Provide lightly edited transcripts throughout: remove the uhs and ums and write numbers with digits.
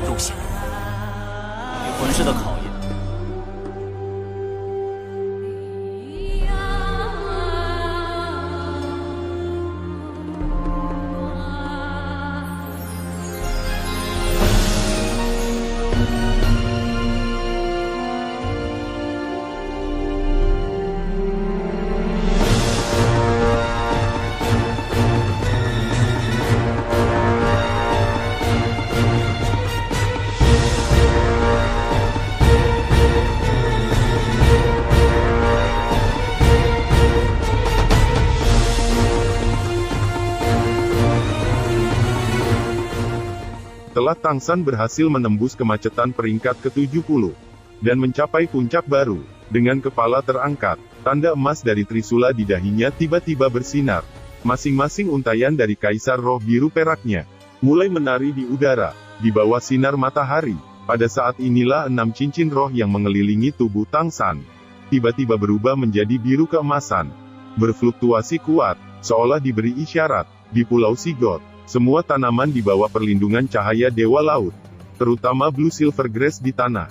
入险，对魂师的考验。 Setelah Tangsan berhasil menembus kemacetan peringkat ke-70 dan mencapai puncak baru, dengan kepala terangkat, tanda emas dari Trisula di dahinya tiba-tiba bersinar. Masing-masing untayan dari Kaisar Roh Biru peraknya mulai menari di udara, di bawah sinar matahari. Pada saat inilah 6 cincin roh yang mengelilingi tubuh Tangsan tiba-tiba berubah menjadi biru keemasan, berfluktuasi kuat, seolah diberi isyarat. Di Pulau Sigot, semua tanaman di bawah perlindungan cahaya Dewa Laut, terutama Blue Silver Grass di tanah.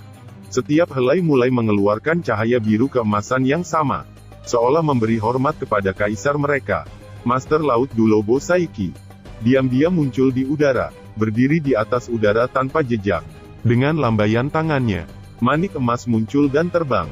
Setiap helai mulai mengeluarkan cahaya biru keemasan yang sama, seolah memberi hormat kepada kaisar mereka, Master Laut Dulobo Saiki. Diam-diam muncul di udara, berdiri di atas udara tanpa jejak. Dengan lambaian tangannya, manik emas muncul dan terbang,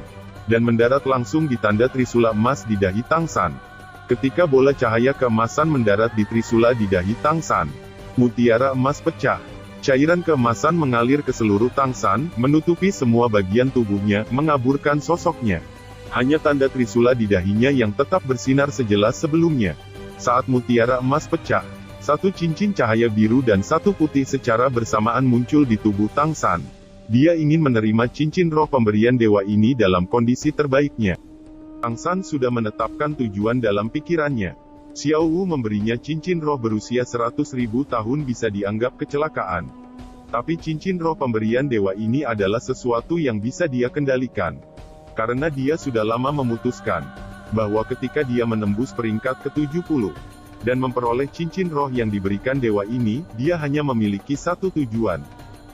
dan mendarat langsung di tanda Trisula emas di dahi Tangsan. Ketika bola cahaya keemasan mendarat di Trisula di dahi Tangsan, mutiara emas pecah. Cairan keemasan mengalir ke seluruh Tangsan, menutupi semua bagian tubuhnya, mengaburkan sosoknya. Hanya tanda Trisula di dahinya yang tetap bersinar sejelas sebelumnya. Saat mutiara emas pecah, satu cincin cahaya biru dan satu putih secara bersamaan muncul di tubuh Tangsan. Dia ingin menerima cincin roh pemberian dewa ini dalam kondisi terbaiknya. Tangsan sudah menetapkan tujuan dalam pikirannya. Xiao Wu memberinya cincin roh berusia 100.000 tahun bisa dianggap kecelakaan. Tapi cincin roh pemberian dewa ini adalah sesuatu yang bisa dia kendalikan. Karena dia sudah lama memutuskan bahwa ketika dia menembus peringkat ke-70 dan memperoleh cincin roh yang diberikan dewa ini, dia hanya memiliki satu tujuan.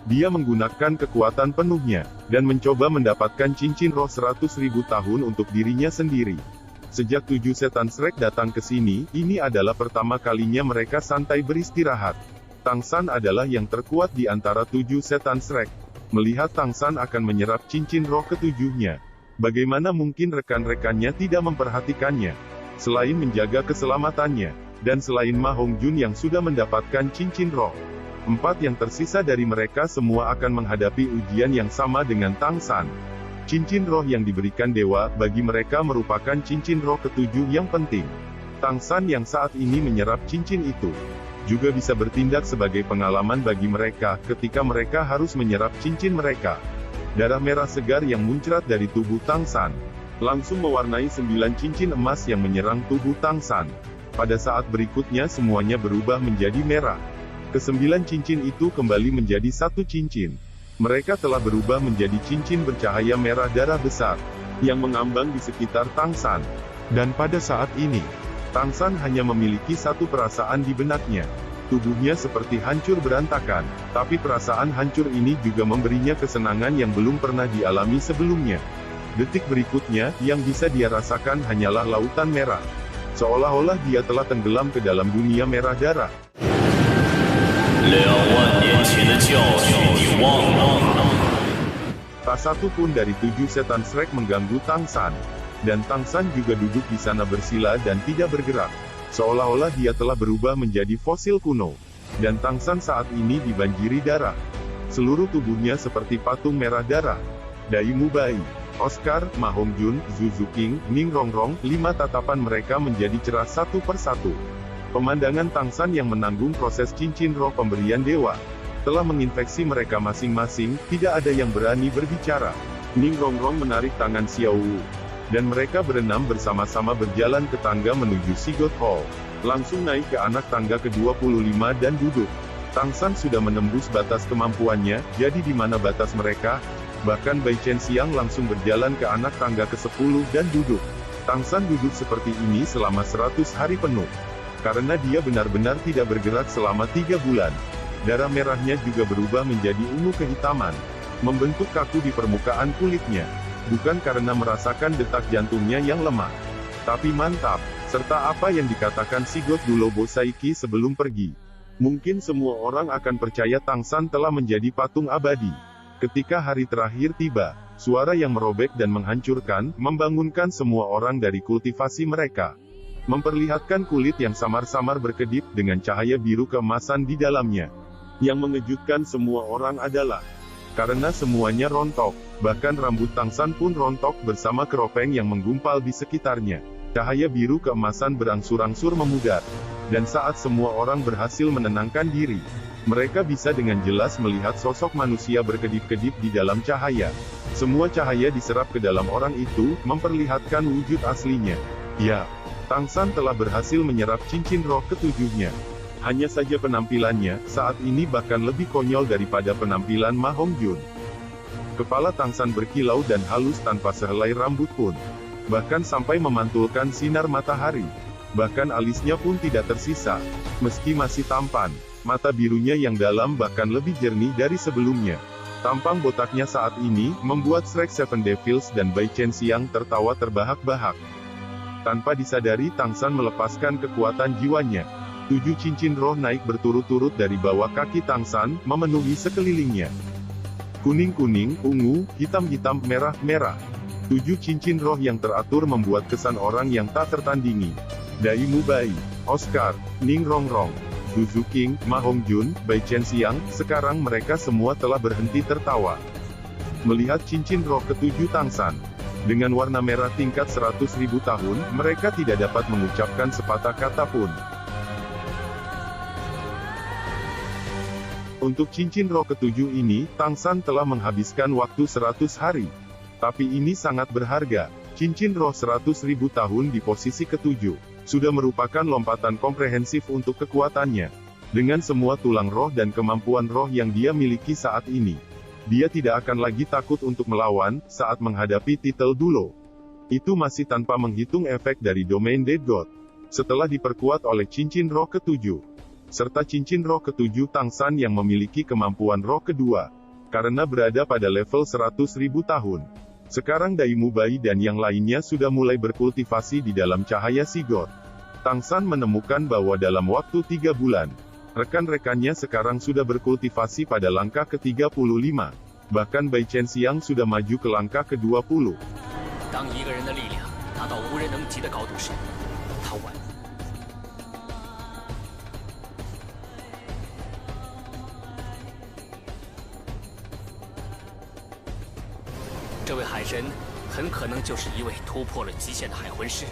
Dia menggunakan kekuatan penuhnya, dan mencoba mendapatkan cincin roh 100.000 tahun untuk dirinya sendiri. Sejak 7 setan Shrek datang ke sini, ini adalah pertama kalinya mereka santai beristirahat. Tangsan adalah yang terkuat di antara 7 setan Shrek. Melihat Tangsan akan menyerap cincin roh ke-7-nya, bagaimana mungkin rekan-rekannya tidak memperhatikannya? Selain menjaga keselamatannya, dan selain Ma Hongjun yang sudah mendapatkan cincin roh, 4 yang tersisa dari mereka semua akan menghadapi ujian yang sama dengan Tangsan. Cincin roh yang diberikan dewa, bagi mereka merupakan cincin roh ke-7 yang penting. Tangsan yang saat ini menyerap cincin itu, juga bisa bertindak sebagai pengalaman bagi mereka, ketika mereka harus menyerap cincin mereka. Darah merah segar yang muncrat dari tubuh Tangsan, langsung mewarnai 9 cincin emas yang menyerang tubuh Tangsan. Pada saat berikutnya semuanya berubah menjadi merah. Ke-9 cincin itu kembali menjadi satu cincin. Mereka telah berubah menjadi cincin bercahaya merah darah besar, yang mengambang di sekitar Tangsan. Dan pada saat ini, Tangsan hanya memiliki satu perasaan di benaknya. Tubuhnya seperti hancur berantakan, tapi perasaan hancur ini juga memberinya kesenangan yang belum pernah dialami sebelumnya. Detik berikutnya, yang bisa dia rasakan hanyalah lautan merah. Seolah-olah dia telah tenggelam ke dalam dunia merah darah. 2万年前的教训你忘了？ Tak satu pun dari 7 setan Shrek mengganggu Tangsan. Dan Tangsan juga duduk di sana bersila dan tidak bergerak. Seolah-olah dia telah berubah menjadi fosil kuno. Dan Tangsan saat ini dibanjiri darah. Seluruh tubuhnya seperti patung merah darah. Dai Mubai, Oscar, Ma Hongjun, Zuzu King, Ning Rongrong, 5 tatapan mereka menjadi cerah satu persatu. Pemandangan Tangsan yang menanggung proses cincin roh pemberian dewa, telah menginfeksi mereka masing-masing, tidak ada yang berani berbicara. Ning Rongrong menarik tangan Xiao Wu, dan mereka berenam bersama-sama berjalan ke tangga menuju Sigot Hall. Langsung naik ke anak tangga ke-25 dan duduk. Tangsan sudah menembus batas kemampuannya, jadi di mana batas mereka? Bahkan Bai Chen Xiang langsung berjalan ke anak tangga ke-10 dan duduk. Tangsan duduk seperti ini selama 100 hari penuh. Karena dia benar-benar tidak bergerak selama 3 bulan. Darah merahnya juga berubah menjadi ungu kehitaman, membentuk kaku di permukaan kulitnya. Bukan karena merasakan detak jantungnya yang lemah, tapi mantap, serta apa yang dikatakan Sigurd Dulobo Saiki sebelum pergi. Mungkin semua orang akan percaya Tang San telah menjadi patung abadi. Ketika hari terakhir tiba, suara yang merobek dan menghancurkan, membangunkan semua orang dari kultivasi mereka. Memperlihatkan kulit yang samar-samar berkedip dengan cahaya biru keemasan di dalamnya. Yang mengejutkan semua orang adalah, karena semuanya rontok, bahkan rambut Tang San pun rontok bersama keropeng yang menggumpal di sekitarnya. Cahaya biru keemasan berangsur-angsur memudar. Dan saat semua orang berhasil menenangkan diri, mereka bisa dengan jelas melihat sosok manusia berkedip-kedip di dalam cahaya. Semua cahaya diserap ke dalam orang itu, memperlihatkan wujud aslinya. Ya, Tang San telah berhasil menyerap cincin roh ketujuhnya. Hanya saja penampilannya, saat ini bahkan lebih konyol daripada penampilan Ma Hongjun. Kepala Tang San berkilau dan halus tanpa sehelai rambut pun. Bahkan sampai memantulkan sinar matahari. Bahkan alisnya pun tidak tersisa. Meski masih tampan, mata birunya yang dalam bahkan lebih jernih dari sebelumnya. Tampang botaknya saat ini, membuat Shrek Seven Devils dan Bai Chen Xiang tertawa terbahak-bahak. Tanpa disadari Tang San melepaskan kekuatan jiwanya. 7 cincin roh naik berturut-turut dari bawah kaki Tang San, memenuhi sekelilingnya. Kuning-kuning, ungu, hitam-hitam, merah-merah. 7 cincin roh yang teratur membuat kesan orang yang tak tertandingi. Dai Mubai, Oscar, Ning Rongrong, Duzu King, Ma Hongjun, Bai Chen Xiang, sekarang mereka semua telah berhenti tertawa. Melihat cincin roh ke-7 Tang San, dengan warna merah tingkat 100.000 tahun, mereka tidak dapat mengucapkan sepatah kata pun. Untuk cincin roh ke-7 ini, Tang San telah menghabiskan waktu 100 hari. Tapi ini sangat berharga. Cincin roh 100.000 tahun di posisi ke-7, sudah merupakan lompatan komprehensif untuk kekuatannya. Dengan semua tulang roh dan kemampuan roh yang dia miliki saat ini, dia tidak akan lagi takut untuk melawan, saat menghadapi titel Dulo. Itu masih tanpa menghitung efek dari domain Dead God. Setelah diperkuat oleh cincin roh ke-7, serta cincin roh ke-7 Tang San yang memiliki kemampuan roh kedua, karena berada pada level 100.000 tahun. Sekarang Dai Mubai dan yang lainnya sudah mulai berkultivasi di dalam cahaya Sigurd. Tang San menemukan bahwa dalam waktu 3 bulan, rekan-rekannya sekarang sudah berkultivasi pada langkah ke-35. Bahkan Bai Chen Xiang sudah maju ke langkah ke-20. 当一个人的力量达到无人能及的高度时，他完了。这位海神很可能就是一位突破了极限的海魂师。